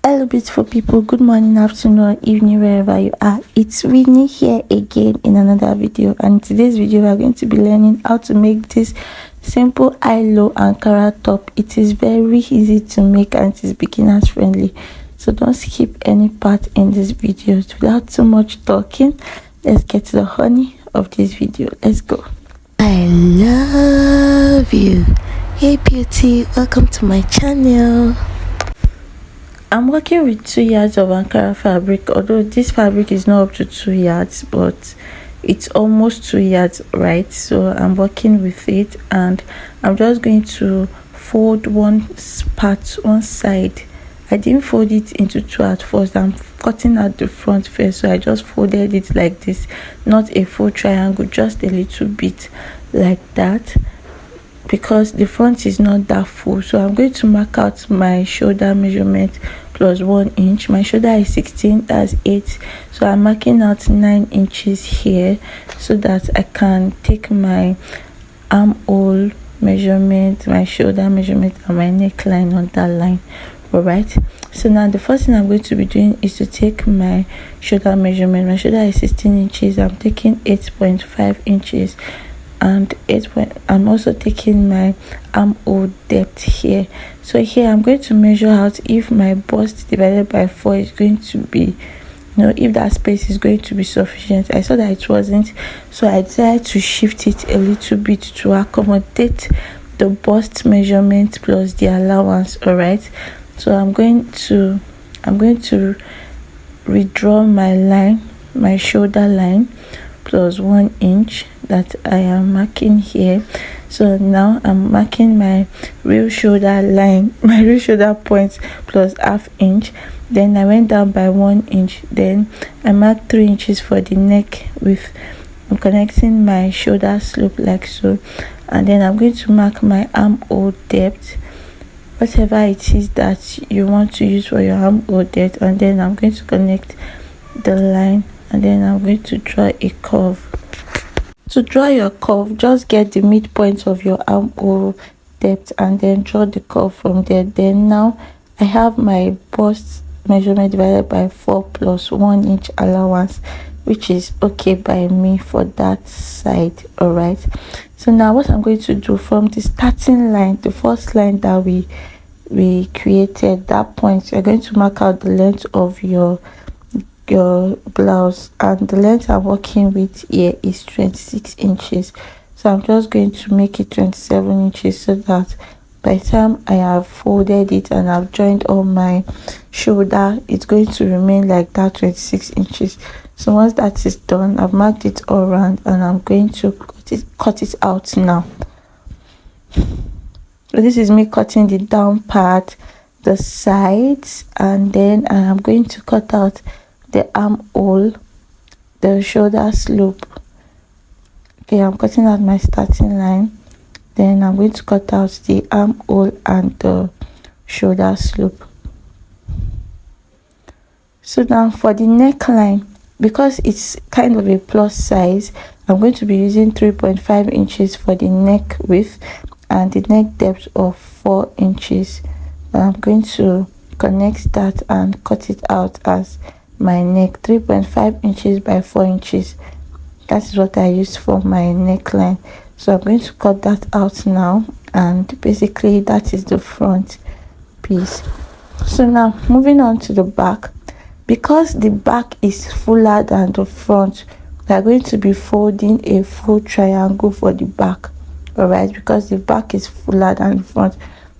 Hello, beautiful people. Good morning, afternoon, or evening, wherever you are. It's Winnie here again in another video. And in today's video, we are going to be learning how to make this simple high-low Ankara top. It is very easy to make and it is beginners friendly. So don't skip any part in this video. Without too much talking, let's get to the honey of this video. Let's go. I love you. Hey beauty, welcome to my channel. I'm working with 2 yards of Ankara fabric, although this fabric is not up to 2 yards, but it's almost 2 yards, right? So I'm working with it, and I'm just going to fold one side. I didn't fold it into 2 at first. I'm cutting at the front first, so I just folded it like this, not a full triangle, just a little bit like that, because the front is not that full. So I'm going to mark out my shoulder measurement plus 1 inch. My shoulder is 16, that's 8, so I'm marking out 9 inches here so that I can take my armhole measurement, my shoulder measurement, and my neckline on that line. All right, so now the first thing I'm going to be doing is to take my shoulder measurement. My shoulder is 16 inches. I'm taking 8.5 inches, and I'm also taking my armhole depth here. So here I'm going to measure out if my bust divided by 4 is going to be, if that space is going to be sufficient. I saw that it wasn't, so I decided to shift it a little bit to accommodate the bust measurement plus the allowance. All right, so I'm going to redraw my line, my shoulder line plus 1 inch that I am marking here. So now I'm marking my real shoulder line, my real shoulder point plus ½ inch. Then I went down by 1 inch. Then I marked 3 inches for the neck I'm connecting my shoulder slope like so. And then I'm going to mark my armhole depth, whatever it is that you want to use for your armhole depth. And then I'm going to connect the line, and then I'm going to draw a curve. To draw your curve, just get the midpoint of your armhole depth and then draw the curve from there. Then now I have my bust measurement divided by 4 plus 1 inch allowance, which is okay by me for that side. All right, so now what I'm going to do, from the starting line, the first line that we created, that point, you're going to mark out the length of your blouse, and the length I'm working with here is 26 inches. So I'm just going to make it 27 inches so that by the time I have folded it and I've joined all my shoulder, it's going to remain like that, 26 inches. So once that is done, I've marked it all around, and I'm going to cut it out now. So this is me cutting the down part, the sides, and then I am going to cut out the armhole, the shoulder slope. Okay, I'm cutting out my starting line. Then I'm going to cut out the armhole and the shoulder slope. So now for the neckline, because it's kind of a plus size, I'm going to be using 3.5 inches for the neck width and the neck depth of 4 inches. I'm going to connect that and cut it out as my neck, 3.5 inches by 4 inches. That is what I used for my neckline. So I'm going to cut that out now, and basically that is the front piece. So now moving on to the back, because the back is fuller than the front, we are going to be folding a full triangle for the back. All right, because the back is fuller than the front.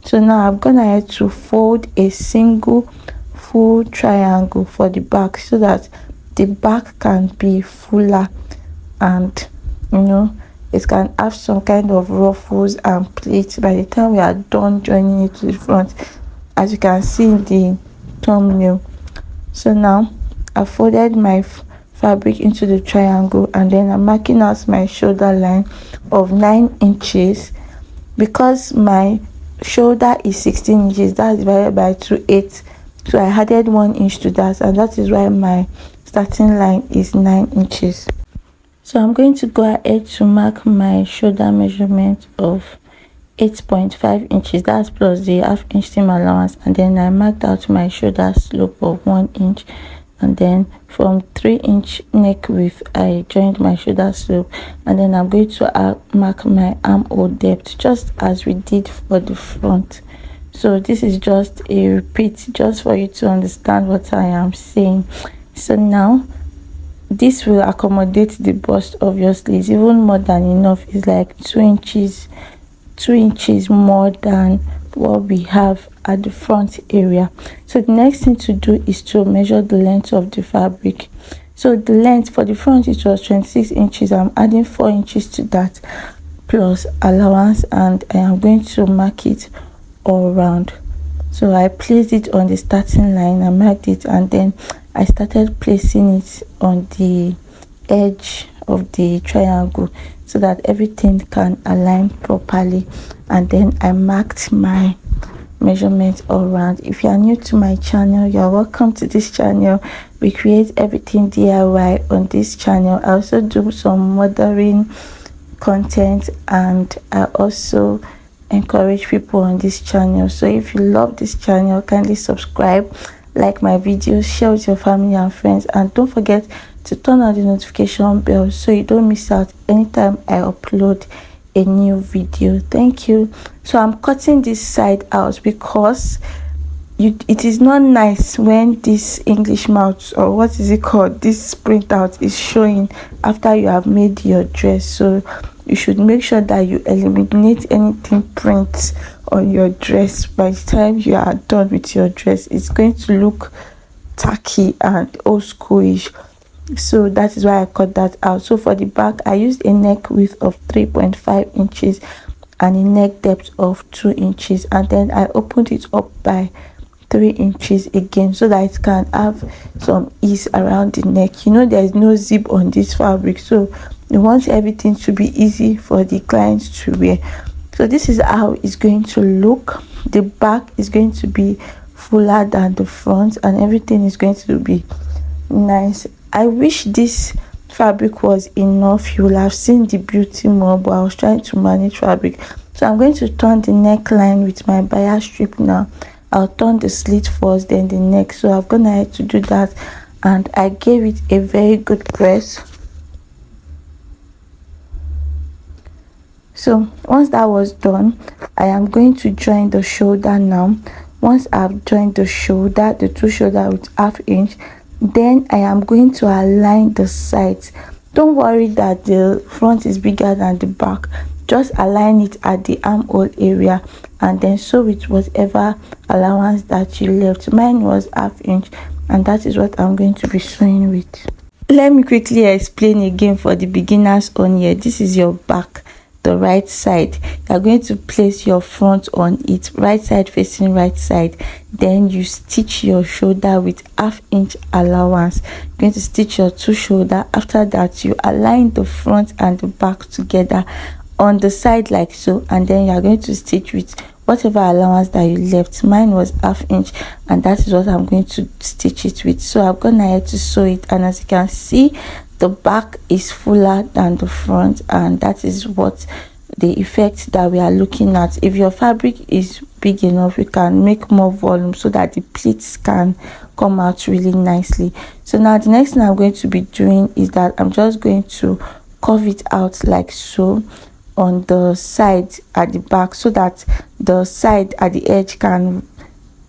So now I'm gonna have to fold a single full triangle for the back so that the back can be fuller, and it can have some kind of ruffles and pleats by the time we are done joining it to the front, as you can see in the thumbnail. So now I folded my fabric into the triangle, and then I'm marking out my shoulder line of 9 inches. Because my shoulder is 16 inches, that's divided by 2/8, so I added 1 inch to that, and that is why my starting line is 9 inches. So I'm going to go ahead to mark my shoulder measurement of 8.5 inches, that's plus the half-inch seam allowance, and then I marked out my shoulder slope of 1 inch, and then from 3-inch neck width I joined my shoulder slope, and then I'm going to mark my armhole depth just as we did for the front. So this is just a repeat just for you to understand what I am saying. So now this will accommodate the bust. Obviously it's even more than enough. It's like 2 inches more than what we have at the front area. So the next thing to do is to measure the length of the fabric. So the length for the front, it was 26 inches. I'm adding 4 inches to that plus allowance, and I am going to mark it all round. So I placed it on the starting line, I marked it, and then I started placing it on the edge of the triangle so that everything can align properly. And then I marked my measurements all around. If you are new to my channel, you are welcome to this channel. We create everything DIY on this channel. I also do some mothering content, and I also encourage people on this channel. So if you love this channel, kindly subscribe, like my videos, share with your family and friends, and don't forget to turn on the notification bell so you don't miss out anytime I upload a new video. Thank you. So I'm cutting this side out because it is not nice when this English mouth, or what is it called, this printout, is showing after you have made your dress. So you should make sure that you eliminate anything print on your dress. By the time you are done with your dress, it's going to look tacky and old schoolish. So that is why I cut that out. So for the back, I used a neck width of 3.5 inches and a neck depth of 2 inches, and then I opened it up by 3 inches again so that it can have some ease around the neck. You know, there is no zip on this fabric, so you want everything to be easy for the clients to wear. So this is how it's going to look. The back is going to be fuller than the front, and everything is going to be nice. I wish this fabric was enough. You will have seen the beauty more, but I was trying to manage fabric. So I'm going to turn the neckline with my bias strip now. I'll turn the slit first, then the neck. So I've gone ahead to do that, and I gave it a very good press. So once that was done, I am going to join the shoulder now. Once I've joined the shoulder, the two shoulder with 1/2 inch, then I am going to align the sides. Don't worry that the front is bigger than the back. Just align it at the armhole area, and then sew with whatever allowance that you left. Mine was 1/2 inch, and that is what I'm going to be sewing with. Let me quickly explain again for the beginners on here. This is your back, the right side. You are going to place your front on it, right side facing right side. Then you stitch your shoulder with 1/2 inch allowance. You're going to stitch your two shoulder. After that, you align the front and the back together on the side like so, and then you are going to stitch with whatever allowance that you left. Mine was 1/2 inch, and that is what I'm going to stitch it with. So I've gone ahead to sew it, and as you can see, the back is fuller than the front, and that is what the effect that we are looking at. If your fabric is big enough, you can make more volume so that the pleats can come out really nicely. So now the next thing I'm going to be doing is that I'm just going to curve it out like so on the side at the back, so that the side at the edge can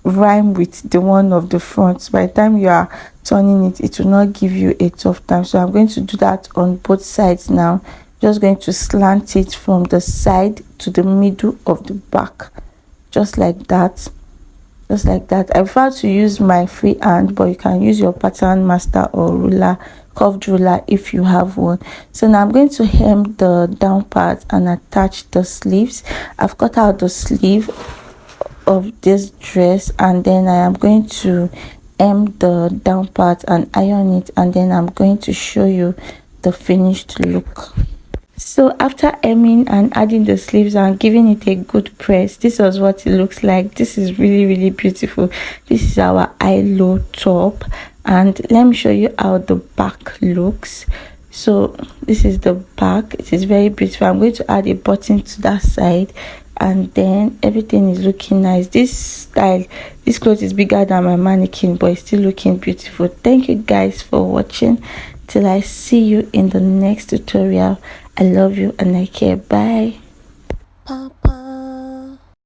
rhyme with the one of the front. By the time you are turning it, it will not give you a tough time. So I'm going to do that on both sides now. Just going to slant it from the side to the middle of the back, just like that. Just like that. I prefer to use my free hand, but you can use your pattern master or ruler, curved ruler if you have one. So now I'm going to hem the down part and attach the sleeves. I've cut out the sleeve of this dress, and then I am going to hem the down part and iron it, and then I'm going to show you the finished look. So after hemming and adding the sleeves and giving it a good press, this was what it looks like. This is really beautiful. This is our high-low top, and let me show you how the back looks. So this is the back. It is very beautiful. I'm going to add a button to that side. and then everything is looking nice. This style, this cloth is bigger than my mannequin, but it's still looking beautiful. Thank you guys for watching. Till I see you in the next tutorial. I love you and I care. Bye. Pop.